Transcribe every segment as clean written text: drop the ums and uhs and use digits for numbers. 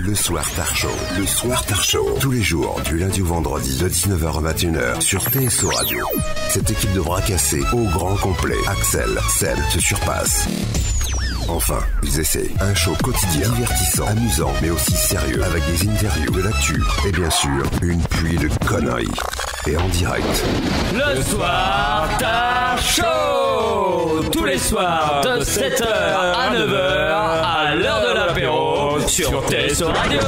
Le Soir Tar Show. Le Soir Tar Show. Tous les jours, du lundi au vendredi, de 19h à 21h, sur TSO Radio. Cette équipe de bras cassés, au grand complet. Axel, Seb se surpasse. Enfin, ils essaient. Un show quotidien, divertissant, amusant, mais aussi sérieux, avec des interviews, de l'actu, et bien sûr, une pluie de conneries. Et en direct. Le Soir Tar Show. Tous les soirs, de 7h à 9h, à l'heure de l'apéro, sur TSO Radio.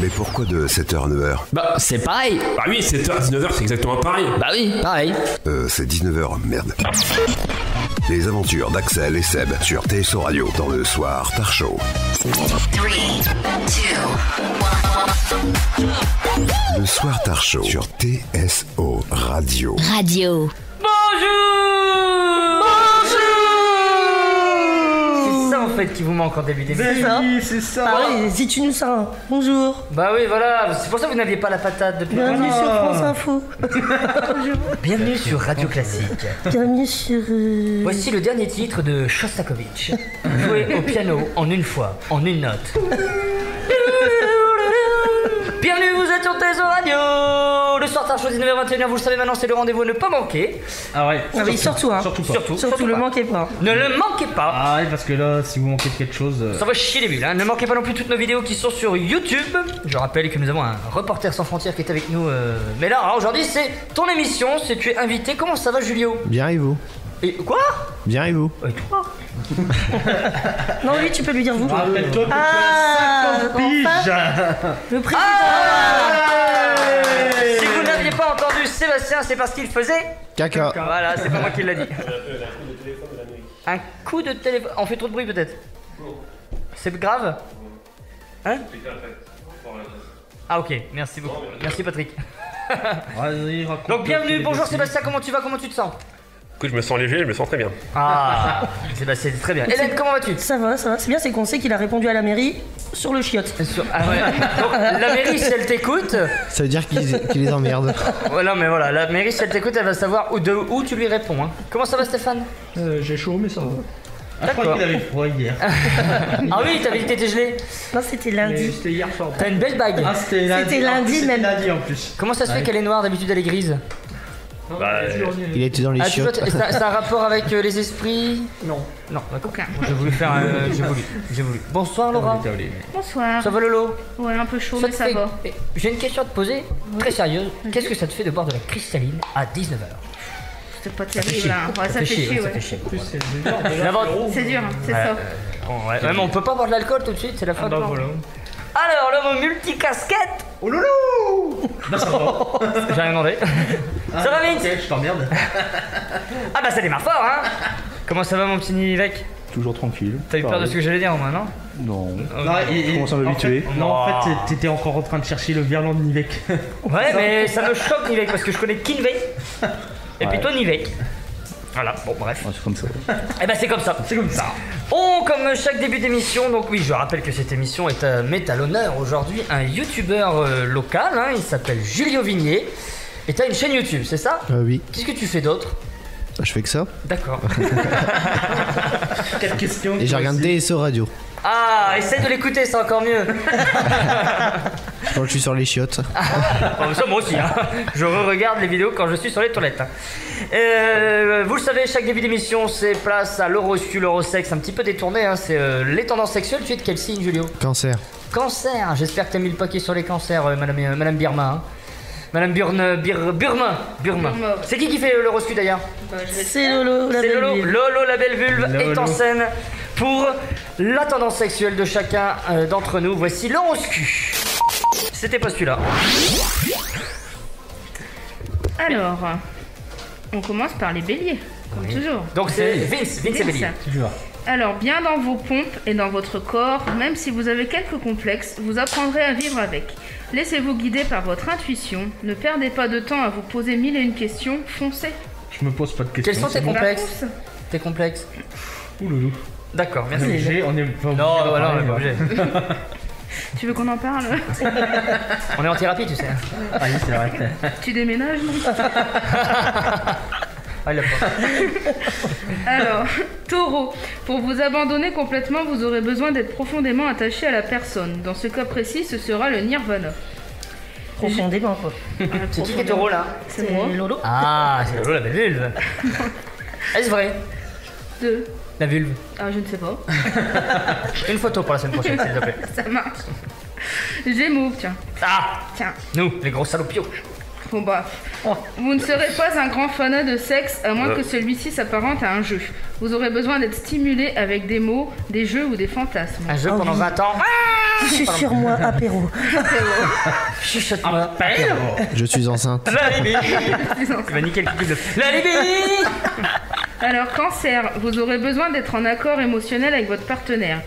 Mais pourquoi de 7h à 9h? Bah, c'est pareil. Bah oui, 7h à 19h, c'est exactement pareil. Bah oui, pareil. C'est 19h, merde. Les aventures d'Axel et Seb sur TSO Radio dans le Soir Tar Show. 3, 2, 1. Le Soir Tar Show sur TSO Radio. Radio. C'est ça en fait qui vous manque en début d'émission. Oui, c'est ça. Pareil, si tu nous sens. Bonjour. Bah oui, voilà, c'est pour ça que vous n'aviez pas la patate depuis Bienvenue longtemps. sur France Info. Bienvenue sur Radio Classique. Bienvenue sur. Voici le dernier titre de Shostakovich, joué au piano en une fois, en une note. Bienvenue, vous êtes sur TSO Radio. Le Soir Tar Show 19h21h, vous le savez maintenant, c'est le rendez-vous à ne pas manquer. Ah ouais. Ah oui, surtout, hein. Surtout Le pas. manquez pas. Ne le manquez pas. Ah ouais, parce que là, si vous manquez de quelque chose. Ça va chier les bulles, hein. Ne manquez pas non plus toutes nos vidéos qui sont sur YouTube. Je rappelle que nous avons un reporter sans frontières qui est avec nous. Mais là, alors, aujourd'hui, c'est ton émission, c'est tu es invité. Comment ça va, Julio? Bien et vous? Et quoi? Bien et vous? Et toi? Non, lui, tu peux lui dire vous. Rappelle-toi que Ah, tu as 50 piges. Le président. Si vous n'aviez pas entendu Sébastien, c'est parce qu'il faisait Caca. Voilà, c'est pas moi qui l'a dit. Un coup de téléphone. On fait trop de bruit peut-être. C'est grave? Hein? Ah ok, merci beaucoup. Merci Patrick. Vas-y, raconte. Donc bienvenue, bonjour Sébastien, comment tu vas? Comment tu te sens? Écoute, je me sens léger, je me sens très bien. Ah, Sébastien, très bien. Hélène, comment vas-tu? Ça va, ça va. C'est bien, c'est qu'on sait qu'il a répondu à la mairie sur le chiotte. Ah ouais. Donc la mairie, si elle t'écoute... Ça veut dire qu'il les emmerde. Ouais, non mais voilà, la mairie, si elle t'écoute, elle va savoir où tu lui réponds. Hein. Comment ça va Stéphane? J'ai chaud, mais ça va. Je crois D'accord. qu'il avait froid hier. Ah oui, t'avais dit que t'étais gelé. Non, c'était lundi. C'était hier soir. T'as une belle bague. Ah, c'était lundi. C'était lundi, C'était même. lundi en plus. Comment ça se fait qu'elle est noire? D'habitude elle est grise. Bah, Il était dans les Ah, tu vois, chiottes. c'est un rapport avec les esprits? Non. Non, d'accord. J'ai voulu faire j'ai voulu. Bonsoir Laura. Bonsoir. Ça va Lolo? Ouais, un peu chaud, Ça mais te ça fait- va. J'ai une question à te poser, très sérieuse. Qu'est-ce que ça te fait de boire de la cristalline à 19h? C'est pas terrible, là. Ouais, ça fait chier, ça ouais. fait chier. C'est dur, c'est ça. Ouais, mais on peut pas boire de l'alcool tout de suite, c'est la fin de voilà. Alors, l'homme multicasquette. Oh loulou. Bah ça va. J'ai rien demandé. Ça va Vince? Ok, je t'emmerde. Ah bah ça démarre fort, hein. Comment ça va mon petit Nivek? Toujours tranquille. T'as eu peur de ce que j'allais dire, moi, non? Non. Non, Je commence à m'habituer. Non, en fait, t'étais encore en train de chercher le virlant de Nivek. Ouais, mais ça me choque Nivek parce que je connais Kinvey. Et puis toi Nivek. Voilà, bon bref. Ouais, c'est comme ça. Et ben c'est comme ça. C'est comme ça. Comme chaque début d'émission, donc oui, je rappelle que cette émission met à l'honneur aujourd'hui un youtubeur local, hein, il s'appelle Julio Vignier. Et t'as une chaîne YouTube, c'est ça? Oui. Qu'est-ce que tu fais d'autre? Je fais que ça. D'accord. Quelle question. Et j'ai regardé TSO Radio. Ah, essaye de l'écouter, c'est encore mieux. Quand je suis sur les chiottes. Bon, ça, moi aussi, hein. Je regarde les vidéos quand je suis sur les toilettes. Hein. Vous le savez, chaque début d'émission, c'est place à l'horoscope, l'horosexe, un petit peu détourné. Hein. C'est les tendances sexuelles. Tu es de quel signe, Julio? Cancer. Cancer. J'espère que t'as mis le paquet sur les cancers, Madame Birma. Hein. Madame Burma. C'est qui fait l'horoscope d'ailleurs? C'est Lolo, la C'est belle Lolo. ville. Lolo, la belle vulve, est en Lolo. scène pour la tendance sexuelle de chacun d'entre nous. Voici l'horoscope. C'était pas celui-là. Alors, on commence par les béliers, comme toujours. Donc c'est Vince et Bélier. Alors, bien dans vos pompes et dans votre corps, même si vous avez quelques complexes, vous apprendrez à vivre avec. Laissez-vous guider par votre intuition. Ne perdez pas de temps à vous poser mille et une questions. Foncez. Je me pose pas de questions. Quels sont tes Bah, complexes? fonce. Tes complexes? Ouh loulou. D'accord, merci. On est pas Non, obligé voilà, on d'en est pas parler, obligé. Tu veux qu'on en parle? On est en thérapie, tu sais. Ah oui, c'est vrai. Tu déménages, non? Ah, il l'a pas. Alors, taureau, pour vous abandonner complètement, vous aurez besoin d'être profondément attaché à la personne. Dans ce cas précis, ce sera le nirvana. Profondément, quoi. C'est qui est taureau là? C'est moi. Lolo. Ah, c'est Lolo la belle vulve. Est-ce vrai? Deux. La vulve. Ah, je ne sais pas. Une photo pour la semaine prochaine, s'il te plaît. Ça marche. Gémeaux, tiens. Ah, Tiens. nous, les gros salopios. Bon bah, vous ne serez pas un grand fanat de sexe à moins que celui-ci s'apparente à un jeu. Vous aurez besoin d'être stimulé avec des mots, des jeux ou des fantasmes. Un jeu Ah pendant oui. 20 ans. Chuchote-moi, apéro. Chuchote-moi. Je suis enceinte. La Libye. Il va niquer le cul de... La Libye. Alors, cancer, vous aurez besoin d'être en accord émotionnel avec votre partenaire.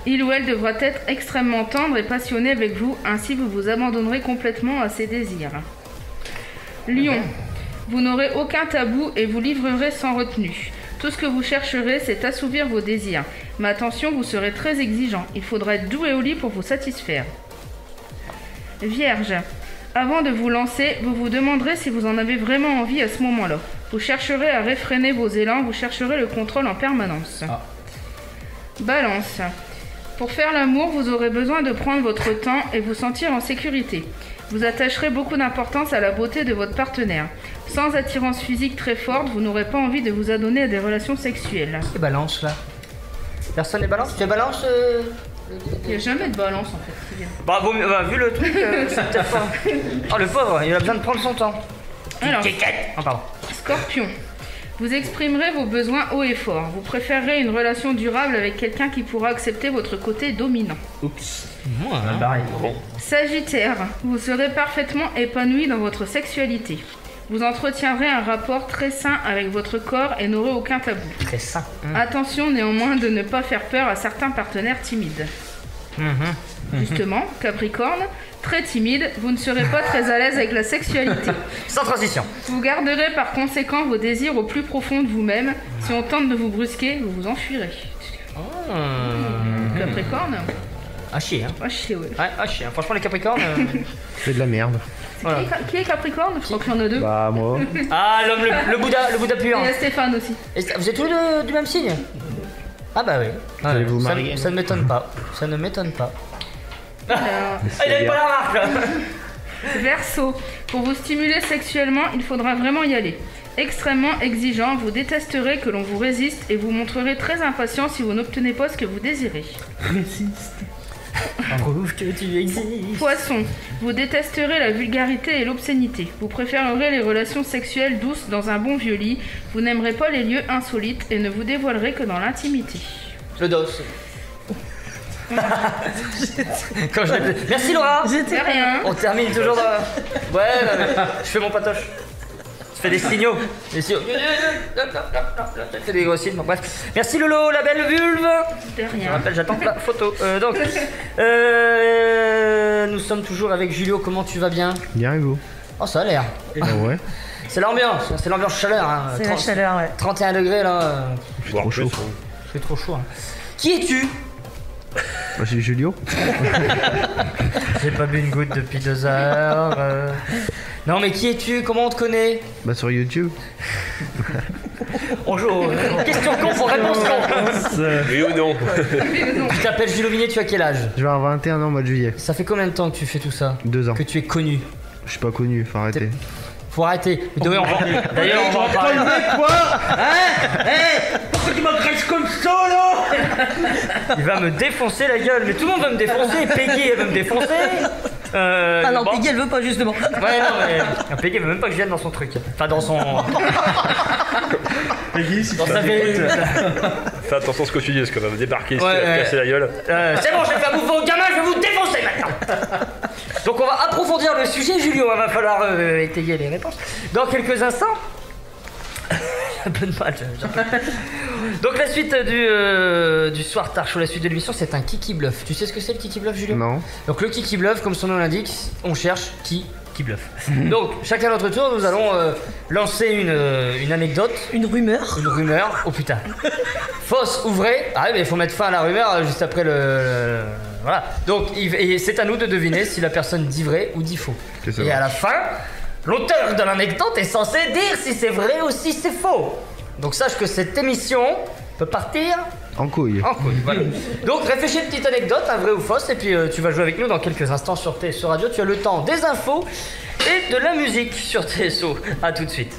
Il ou elle devra être extrêmement tendre et passionné avec vous, ainsi vous vous abandonnerez complètement à ses désirs. Lion, vous n'aurez aucun tabou et vous livrerez sans retenue. Tout ce que vous chercherez, c'est assouvir vos désirs. Mais attention, vous serez très exigeant. Il faudra être doux et au lit pour vous satisfaire. Vierge, avant de vous lancer, vous vous demanderez si vous en avez vraiment envie à ce moment-là. Vous chercherez à réfréner vos élans, vous chercherez le contrôle en permanence. Balance, pour faire l'amour, vous aurez besoin de prendre votre temps et vous sentir en sécurité. Vous attacherez beaucoup d'importance à la beauté de votre partenaire. Sans attirance physique très forte, vous n'aurez pas envie de vous adonner à des relations sexuelles. Qui balance là? Personne n'est balance? Tu es balance Il n'y a jamais de balance en fait. c'est bien. Bah, vu le truc, c'est peut-être pas... Oh, le pauvre, il a besoin de prendre son temps. Alors, Oh, pardon. Scorpion, vous exprimerez vos besoins haut et fort. Vous préférerez une relation durable avec quelqu'un qui pourra accepter votre côté dominant. Oups. Moi, pareil. Sagittaire, vous serez parfaitement épanoui dans votre sexualité. Vous entretiendrez un rapport très sain avec votre corps et n'aurez aucun tabou. Très sain. Attention néanmoins de ne pas faire peur à certains partenaires timides. Justement, Capricorne, très timide, vous ne serez pas très à l'aise avec la sexualité. Sans transition. Vous garderez par conséquent vos désirs au plus profond de vous-même. Si on tente de vous brusquer, vous vous enfuirez. Capricorne, À chier, hein. ah chier, ouais. Ouais, à chier. Franchement, les Capricornes... C'est de la merde. voilà. Qui est Capricorne? Je crois qu'il y en a deux. Bah, moi. Ah, l'homme, le Bouddha pur. Et il y a Stéphane aussi. Et vous êtes tous du même signe? Ah bah oui. allez vous Ça- marier. Ça ne m'étonne pas. Ça ne m'étonne pas. Alors, Ah, il avait pas la marque là. Verseau, pour vous stimuler sexuellement, il faudra vraiment y aller. Extrêmement exigeant, vous détesterez que l'on vous résiste et vous montrerez très impatient si vous n'obtenez pas ce que vous désirez. Prouve que tu existes. Poisson, vous détesterez la vulgarité et l'obscénité. Vous préférerez les relations sexuelles douces dans un bon vieux lit. Vous n'aimerez pas les lieux insolites et ne vous dévoilerez que dans l'intimité. Le dos. Quand je l'ai- Merci Laura. C'était rien. On termine toujours dans... Ouais, je fais mon patoche. Je fais des signaux. Des signaux. Je fais des gros signes. Bon, bref. Merci Lolo, la belle vulve. C'était Je rien. rappelle, j'attends la photo. Nous sommes toujours avec Julio. Comment tu vas bien? Bien et vous? Oh, ça a l'air. Ah ouais? C'est l'ambiance chaleur. Hein. C'est la 30 chaleur, ouais. 31 degrés là. Trop chaud. C'est trop chaud. Hein. Qui es-tu? Moi, je suis Julio. J'ai pas bu une goutte depuis 2 heures. Non, mais qui es-tu? Comment on te connaît? Bah, sur YouTube. On joue aux questions con pour réponse con. Oui ou non? Tu t'appelles Julio Vignet, tu as quel âge? Je vais avoir 21 ans au mois de juillet. Ça fait combien de temps que tu fais tout ça? 2 ans. Que tu es connu? Je suis pas connu, faut arrêter. Faut arrêter. D'ailleurs, on va en parler. Pourquoi tu m'agresses comme ça là? Il va me défoncer la gueule. Mais tout le monde va me défoncer. Peggy, elle va me défoncer. Ah non, bon. Peggy, elle veut pas, justement. Ouais, non, mais Peggy, elle veut même pas que je vienne dans son truc. Enfin, dans son. Peggy, si Dans sa vérité. Fais attention à ce que tu dis, parce qu'on va me débarquer ici, Ouais, on va me casser la gueule. C'est bon, je vais faire bouffer au gamin, je vais vous défoncer maintenant. Donc on va approfondir le sujet, Julio, il va falloir étayer les réponses. Dans quelques instants. J'ai un peu de mal. Donc la suite du soir tard chaud, la suite de l'émission, c'est un Kiki Bluff. Tu sais ce que c'est le Kiki Bluff, Julio? Non. Donc le Kiki Bluff, comme son nom l'indique, on cherche qui bluffe. Donc chacun à notre tour, nous allons lancer une anecdote. Une rumeur. Une rumeur, oh putain. Fausse ou vraie? Ah oui, mais il faut mettre fin à la rumeur juste après le... Voilà. Donc et c'est à nous de deviner si la personne dit vrai ou dit faux. C'est ça. Et à la fin, L'auteur de l'anecdote est censé dire si c'est vrai ou si c'est faux. Donc sache que cette émission peut partir En couille. en couille. Voilà. Donc réfléchis à une petite anecdote, un vrai ou fausse, et puis tu vas jouer avec nous dans quelques instants sur TSO Radio. Tu as le temps des infos et de la musique sur TSO. A tout de suite.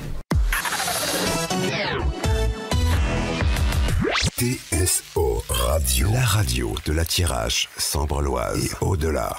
TSO Radio, la radio de la Thiérache, Sambre-Loise et au-delà.